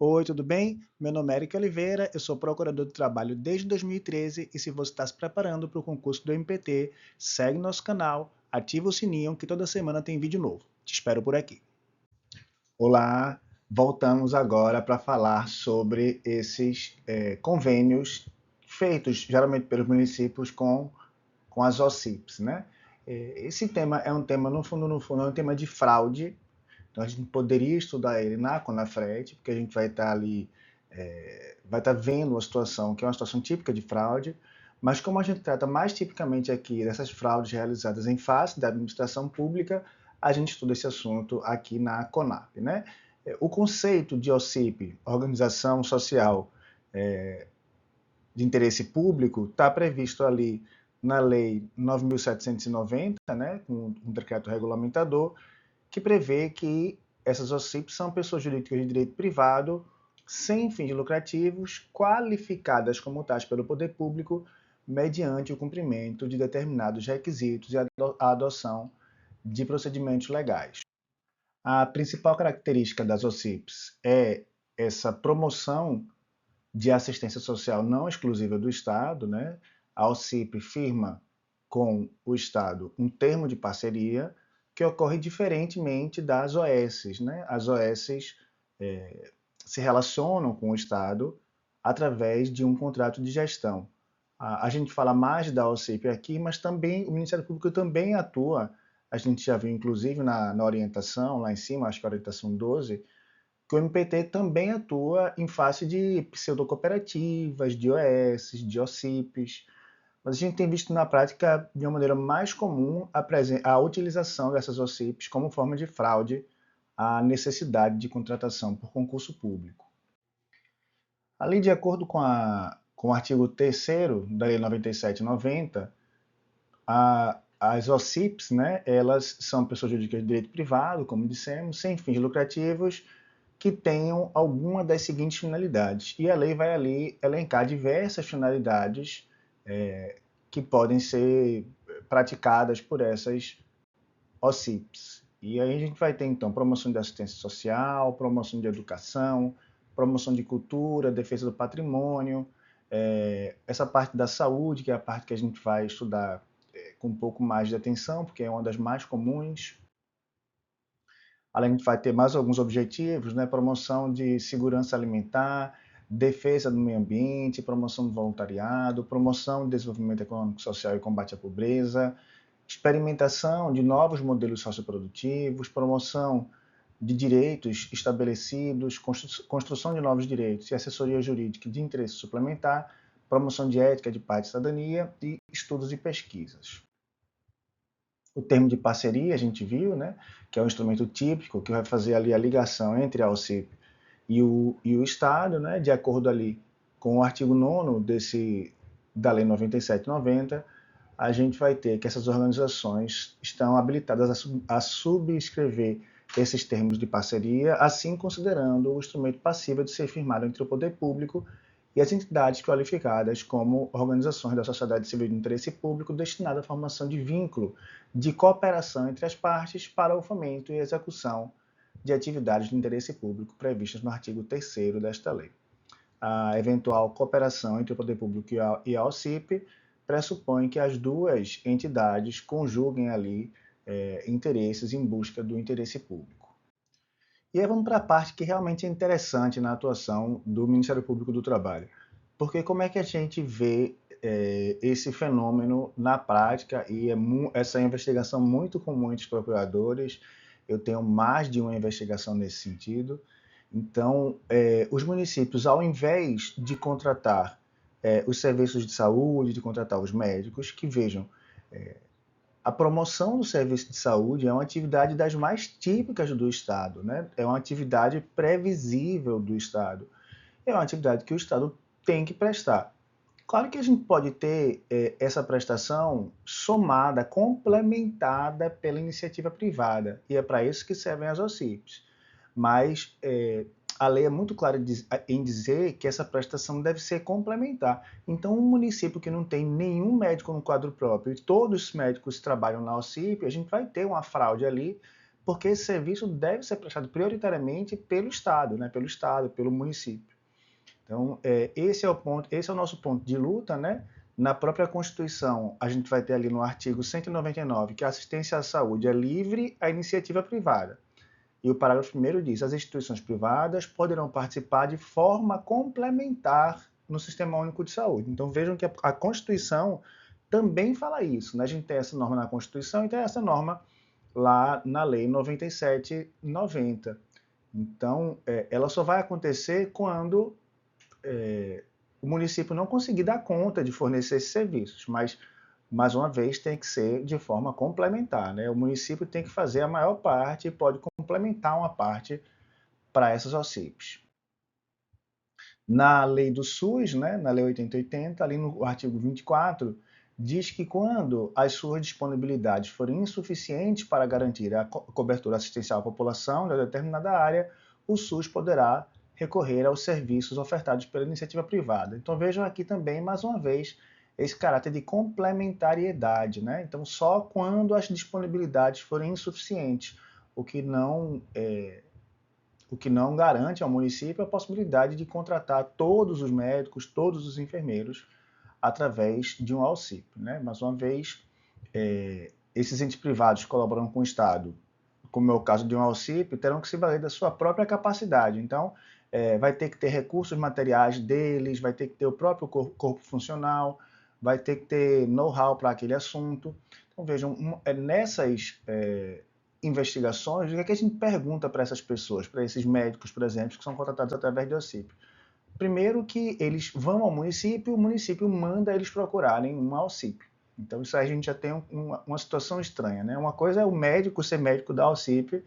Oi, tudo bem? Meu nome é Eric Oliveira, eu sou procurador do trabalho desde 2013 e se você está se preparando para o concurso do MPT, segue nosso canal, ativa o sininho que toda semana tem vídeo novo. Te espero por aqui. Olá, voltamos agora para falar sobre esses convênios feitos geralmente pelos municípios com as OCIPs, né? Esse tema é um tema, no fundo, é um tema de fraude. Então a gente poderia estudar ele na Conafred, porque a gente vai estar ali, vai estar vendo uma situação que é uma situação típica de fraude, mas como a gente trata mais tipicamente aqui dessas fraudes realizadas em face da administração pública, a gente estuda esse assunto aqui na Conab, né? O conceito de OCIP, Organização Social de Interesse Público, está previsto ali na Lei 9.790, né, com um decreto regulamentador, que prevê que essas OCIPs são pessoas jurídicas de direito privado, sem fins lucrativos, qualificadas como tais pelo poder público, mediante o cumprimento de determinados requisitos e a adoção de procedimentos legais. A principal característica das OCIPs é essa promoção de assistência social não exclusiva do Estado, né? A OCIP firma com o Estado um termo de parceria que ocorre diferentemente das OS, né? As OS se relacionam com o Estado através de um contrato de gestão. A gente fala mais da OCIP aqui, mas também o Ministério Público também atua. A gente já viu, inclusive, na orientação, lá em cima, acho que a orientação 12, que o MPT também atua em face de pseudocooperativas, de OS, de OCIPs, mas a gente tem visto na prática, de uma maneira mais comum, a utilização dessas OCIPs como forma de fraude à necessidade de contratação por concurso público. Ali, de acordo com o artigo 3º da Lei 97/90, as OCIPs, né, elas são pessoas jurídicas de direito privado, como dissemos, sem fins lucrativos, que tenham alguma das seguintes finalidades. E a lei vai ali elencar diversas finalidades que podem ser praticadas por essas OCIPs. E aí a gente vai ter, então, promoção de assistência social, promoção de educação, promoção de cultura, defesa do patrimônio, essa parte da saúde, que é a parte que a gente vai estudar com um pouco mais de atenção, porque é uma das mais comuns. Além de vai ter mais alguns objetivos, né? Promoção de segurança alimentar, defesa do meio ambiente, promoção do voluntariado, promoção de desenvolvimento econômico, social e combate à pobreza, experimentação de novos modelos socioprodutivos, promoção de direitos estabelecidos, construção de novos direitos e assessoria jurídica de interesse suplementar, promoção de ética, de paz e cidadania e estudos e pesquisas. O termo de parceria, a gente viu, né, que é um instrumento típico que vai fazer ali a ligação entre a OCIP e o Estado, né, de acordo ali com o artigo 9º da Lei 97/90, a gente vai ter que essas organizações estão habilitadas a subscrever esses termos de parceria, assim considerando o instrumento passível de ser firmado entre o poder público e as entidades qualificadas como organizações da sociedade civil de interesse público destinadas à formação de vínculo de cooperação entre as partes para o fomento e execução de atividades de interesse público previstas no artigo 3º desta lei. A eventual cooperação entre o poder público e a OCIP pressupõe que as duas entidades conjuguem ali interesses em busca do interesse público. E aí vamos para a parte que realmente é interessante na atuação do Ministério Público do Trabalho. Porque como é que a gente vê esse fenômeno na prática, e essa investigação muito com muitos procuradores, eu tenho mais de uma investigação nesse sentido. Então, os municípios, ao invés de contratar os serviços de saúde, de contratar os médicos, que vejam, a promoção do serviço de saúde é uma atividade das mais típicas do Estado, né? É uma atividade previsível do Estado. É uma atividade que o Estado tem que prestar. Claro que a gente pode ter essa prestação somada, complementada pela iniciativa privada, e é para isso que servem as OCIPs. Mas a lei é muito clara em dizer que essa prestação deve ser complementar. Então, um município que não tem nenhum médico no quadro próprio e todos os médicos trabalham na OCIP, a gente vai ter uma fraude ali, porque esse serviço deve ser prestado prioritariamente pelo Estado, né? Pelo Estado, pelo município. Então, esse é o ponto, esse é o nosso ponto de luta, né? Na própria Constituição, a gente vai ter ali no artigo 199 que a assistência à saúde é livre à iniciativa privada. E o parágrafo 1º diz: as instituições privadas poderão participar de forma complementar no Sistema Único de Saúde. Então vejam que a Constituição também fala isso, né? A gente tem essa norma na Constituição e tem essa norma lá na Lei 97/90. Então, ela só vai acontecer quando o município não conseguir dar conta de fornecer esses serviços, mas mais uma vez tem que ser de forma complementar, né? O município tem que fazer a maior parte e pode complementar uma parte para essas OCPs. Na lei do SUS, né, na lei 8080, ali no artigo 24, diz que quando as suas disponibilidades forem insuficientes para garantir a cobertura assistencial à população de determinada área, o SUS poderá recorrer aos serviços ofertados pela iniciativa privada. Então vejam aqui também, mais uma vez, esse caráter de complementariedade, né? Então só quando as disponibilidades forem insuficientes, o que não garante ao município a possibilidade de contratar todos os médicos, todos os enfermeiros, através de um auxílio, né? Mais uma vez, esses entes privados colaborando com o Estado, como é o caso de um auxílio, terão que se valer da sua própria capacidade. Então, vai ter que ter recursos materiais deles, vai ter que ter o próprio corpo funcional, vai ter que ter know-how para aquele assunto. Então, vejam, nessas investigações, o que a gente pergunta para essas pessoas, para esses médicos, por exemplo, que são contratados através do auxílio? Primeiro que eles vão ao município, o município manda eles procurarem um auxílio. Então isso aí a gente já tem uma situação estranha, né? Uma coisa é o médico ser médico da auxílio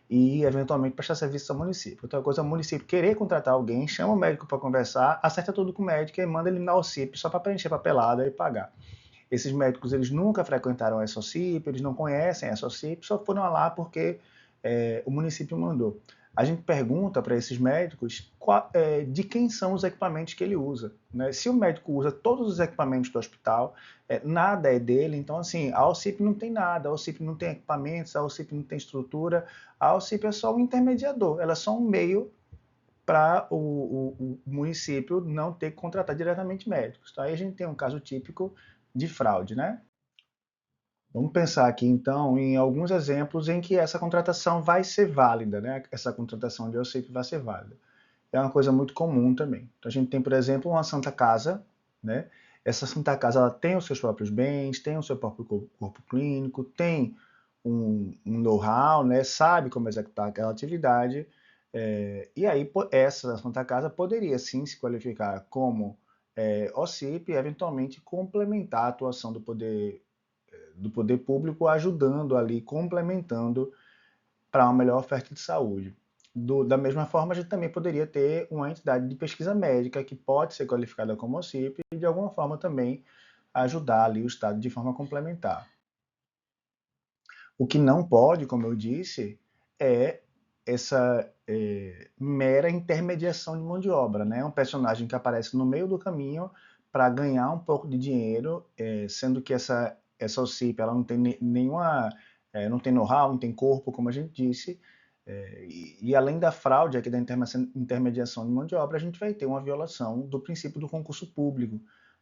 e eventualmente prestar serviço ao município. Outra coisa é o município querer contratar alguém, chama o médico para conversar, acerta tudo com o médico e manda ele na auxílio só para preencher papelada e pagar. Esses médicos eles nunca frequentaram essa OCIP, eles não conhecem essa OCIP, só foram lá porque o município mandou. A gente pergunta para esses médicos de quem são os equipamentos que ele usa. Né? Se o médico usa todos os equipamentos do hospital, nada é dele, então assim, a OCIP não tem nada, a OCIP não tem equipamentos, a OCIP não tem estrutura, a OCIP é só um intermediador, ela é só um meio para o município não ter que contratar diretamente médicos. Então aí a gente tem um caso típico de fraude, né? Vamos pensar aqui então em alguns exemplos em que essa contratação vai ser válida, né? Essa contratação de OCIP vai ser válida. É uma coisa muito comum também. Então a gente tem, por exemplo, uma Santa Casa, né? Essa Santa Casa ela tem os seus próprios bens, tem o seu próprio corpo clínico, tem um know-how, né? Sabe como executar aquela atividade. E aí essa Santa Casa poderia sim se qualificar como OCIP e eventualmente complementar a atuação do poder público, ajudando ali, complementando para uma melhor oferta de saúde. Da mesma forma, a gente também poderia ter uma entidade de pesquisa médica que pode ser qualificada como OCIP e, de alguma forma, também ajudar ali o Estado de forma complementar. O que não pode, como eu disse, é essa mera intermediação de mão de obra, né? Um personagem que aparece no meio do caminho para ganhar um pouco de dinheiro, sendo que essa OCIP ela não tem nenhuma, não tem know-how, não tem corpo, como a gente disse, e além da fraude aqui da intermediação de mão de obra, a gente vai ter uma violação do princípio do concurso público,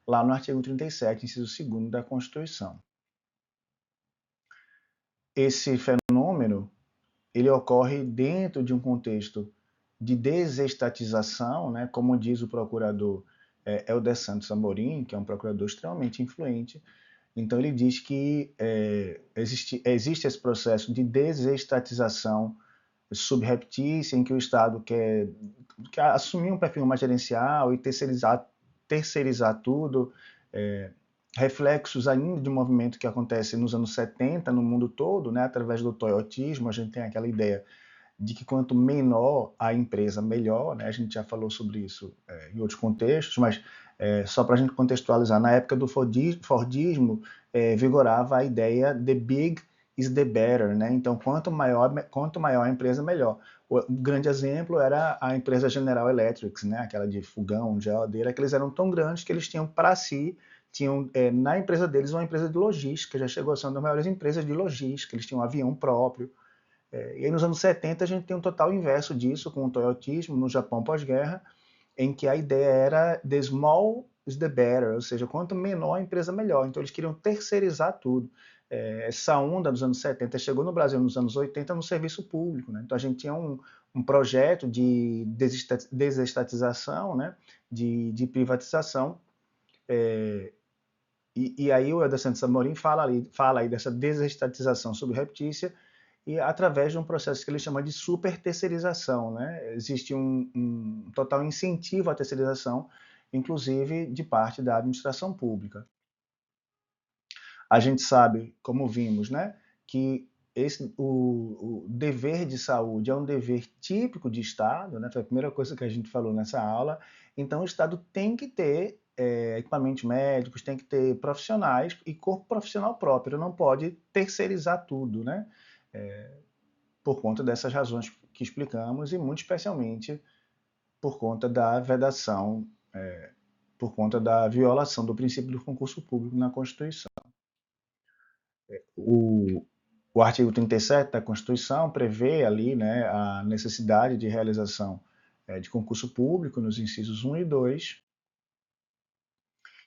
lá no artigo 37, inciso 2º da Constituição. Esse fenômeno ele ocorre dentro de um contexto de desestatização, né, como diz o procurador Helder Santos Amorim, que é um procurador extremamente influente. Então ele diz que existe esse processo de desestatização subreptícia, em que o Estado quer assumir um perfil mais gerencial e terceirizar tudo, reflexos ainda de um movimento que acontece nos anos 70 no mundo todo, né, através do toyotismo. A gente tem aquela ideia de que quanto menor a empresa, melhor, né? A gente já falou sobre isso em outros contextos, mas só para a gente contextualizar, na época do Fordismo, vigorava a ideia the big is the better, né? Então, quanto maior a empresa, melhor. Um grande exemplo era a empresa General Electric, né? Aquela de fogão, de geladeira, que eles eram tão grandes que eles tinham para si, tinham na empresa deles uma empresa de logística, já chegou a ser uma das maiores empresas de logística, eles tinham um avião próprio. E aí nos anos 70 a gente tem um total inverso disso, com o toyotismo no Japão pós-guerra, em que a ideia era the small is the better, ou seja, quanto menor a empresa, melhor. Então eles queriam terceirizar tudo. Essa onda dos anos 70 chegou no Brasil nos anos 80 no serviço público. Né? Então a gente tinha um projeto de desestatização, né? de privatização, e aí o Helder Santos Amorim fala aí dessa desestatização subreptícia, e através de um processo que ele chama de super terceirização. Né? Existe um total incentivo à terceirização, inclusive de parte da administração pública. A gente sabe, como vimos, né, que o dever de saúde é um dever típico de Estado, né, foi a primeira coisa que a gente falou nessa aula. Então o Estado tem que ter equipamentos médicos, tem que ter profissionais e corpo profissional próprio, não pode terceirizar tudo, né? Por conta dessas razões que explicamos, e muito especialmente por conta da vedação, por conta da violação do princípio do concurso público na Constituição. O artigo 37 da Constituição prevê ali, né, a necessidade de realização de concurso público nos incisos 1 e 2,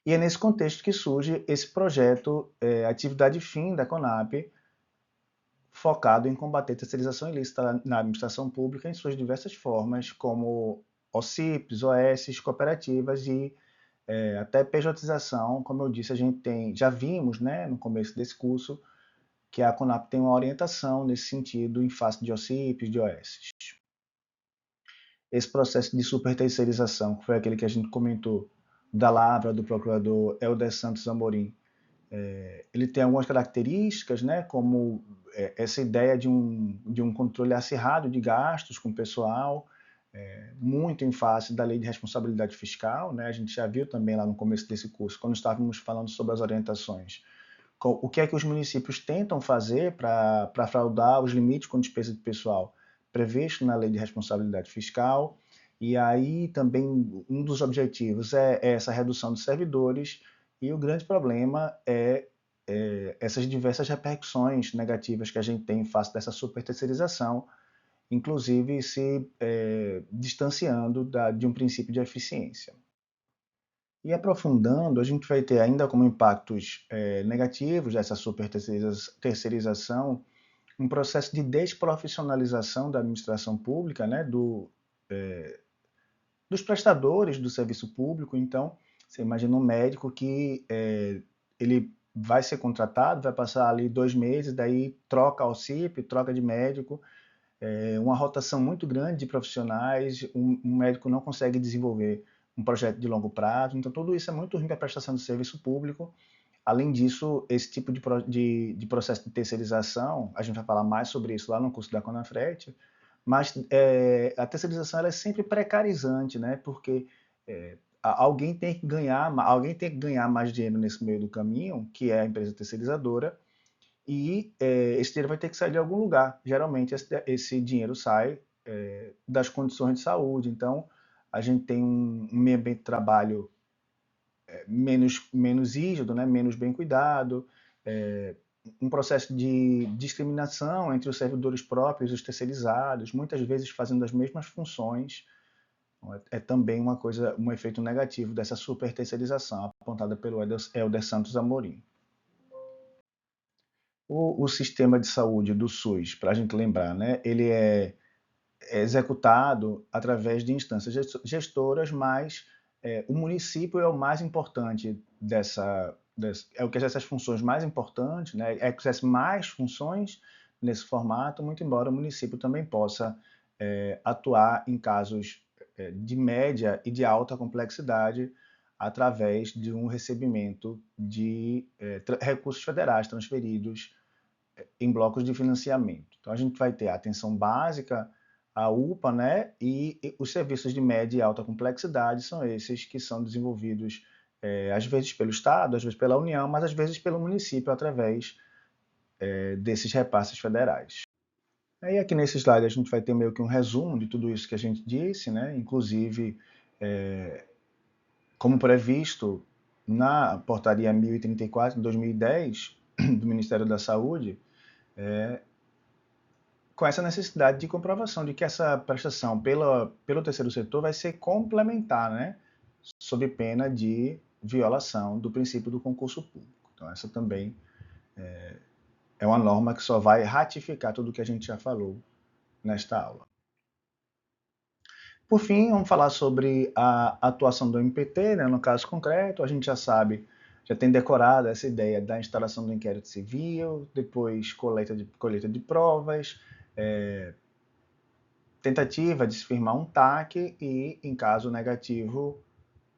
e é nesse contexto que surge esse projeto, atividade fim da CONAP, focado em combater a terceirização ilícita na administração pública em suas diversas formas, como OCIPs, OS, cooperativas e até pejotização. Como eu disse, a gente já vimos, né, no começo desse curso, que a CONAP tem uma orientação nesse sentido em face de OCIPs, de OS. Esse processo de superterceirização, que foi aquele que a gente comentou, da lavra do procurador Helder Santos Amorim, ele tem algumas características, né, como essa ideia de um controle acirrado de gastos com o pessoal, muito em face da lei de responsabilidade fiscal. Né? A gente já viu também lá no começo desse curso, quando estávamos falando sobre as orientações, o que é que os municípios tentam fazer para fraudar os limites com despesa de pessoal previsto na lei de responsabilidade fiscal. E aí também um dos objetivos é essa redução de servidores, e o grande problema é essas diversas repercussões negativas que a gente tem em face dessa superterceirização, inclusive se distanciando de um princípio de eficiência. E aprofundando, a gente vai ter ainda como impactos negativos dessa superterceirização um processo de desprofissionalização da administração pública, né, dos prestadores do serviço público. Então, você imagina um médico que ele vai ser contratado, vai passar ali 2 meses, daí troca ao CIP, troca de médico, uma rotação muito grande de profissionais, um médico não consegue desenvolver um projeto de longo prazo. Então, tudo isso é muito ruim para a prestação de serviço público. Além disso, esse tipo de processo de terceirização, a gente vai falar mais sobre isso lá no curso da Conafret, mas a terceirização ela é sempre precarizante, né? Porque alguém tem que ganhar mais dinheiro nesse meio do caminho, que é a empresa terceirizadora, e esse dinheiro vai ter que sair de algum lugar. Geralmente esse dinheiro sai das condições de saúde. Então, a gente tem um meio ambiente de trabalho menos rígido, né, menos bem cuidado, um processo de discriminação entre os servidores próprios e os terceirizados, muitas vezes fazendo as mesmas funções. É também um efeito negativo dessa super terceirização apontada pelo Helder Santos Amorim. O sistema de saúde do SUS, para a gente lembrar, né, ele é executado através de instâncias gestoras, mas o município é o mais importante é o que exerce as funções mais importantes, né, é o que exerce mais funções nesse formato, muito embora o município também possa atuar em casos de média e de alta complexidade através de um recebimento de recursos federais transferidos em blocos de financiamento. Então a gente vai ter a atenção básica, a UPA, né, e os serviços de média e alta complexidade são esses que são desenvolvidos às vezes pelo Estado, às vezes pela União, mas às vezes pelo município através desses repasses federais. Aí aqui nesse slide a gente vai ter meio que um resumo de tudo isso que a gente disse, né, inclusive como previsto na portaria 1034 de 2010 do Ministério da Saúde, com essa necessidade de comprovação de que essa prestação pelo terceiro setor vai ser complementar, né? Sob pena de violação do princípio do concurso público. Então, essa também é uma norma que só vai ratificar tudo o que a gente já falou nesta aula. Por fim, vamos falar sobre a atuação do MPT, né? No caso concreto, a gente já sabe, já tem decorado essa ideia da instalação do inquérito civil, depois colheita de provas, tentativa de se firmar um TAC e, em caso negativo,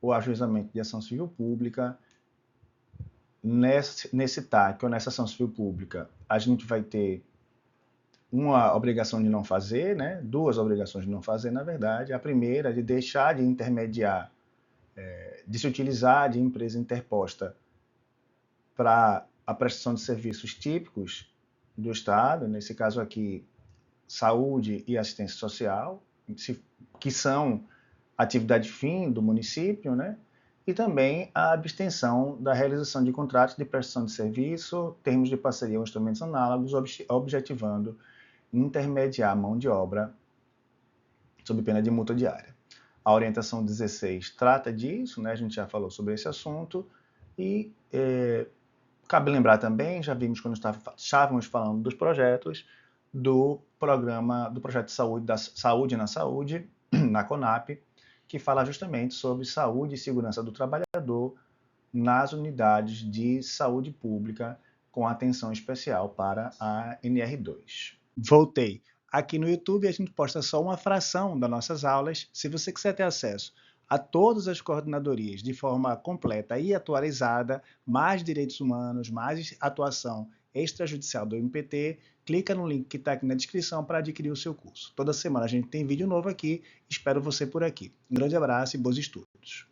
o ajuizamento de ação civil pública. Nesse TAC ou nessa ação civil pública, a gente vai ter uma obrigação de não fazer, né? Duas obrigações de não fazer, na verdade. A primeira, de deixar de intermediar, de se utilizar de empresa interposta para a prestação de serviços típicos do Estado, nesse caso aqui, saúde e assistência social, que são atividade fim do município, né? E também a abstenção da realização de contratos de prestação de serviço, termos de parceria ou instrumentos análogos, objetivando intermediar a mão de obra sob pena de multa diária. A orientação 16 trata disso, né? A gente já falou sobre esse assunto e cabe lembrar também, já vimos quando estávamos falando dos projetos, do projeto de saúde, da Saúde na Saúde, na CONAP, que fala justamente sobre saúde e segurança do trabalhador nas unidades de saúde pública, com atenção especial para a NR2. Voltei. Aqui no YouTube a gente posta só uma fração das nossas aulas. Se você quiser ter acesso a todas as coordenadorias de forma completa e atualizada, mais direitos humanos, mais atuação extrajudicial do MPT, clica no link que está aqui na descrição para adquirir o seu curso. Toda semana a gente tem vídeo novo aqui, espero você por aqui. Um grande abraço e bons estudos.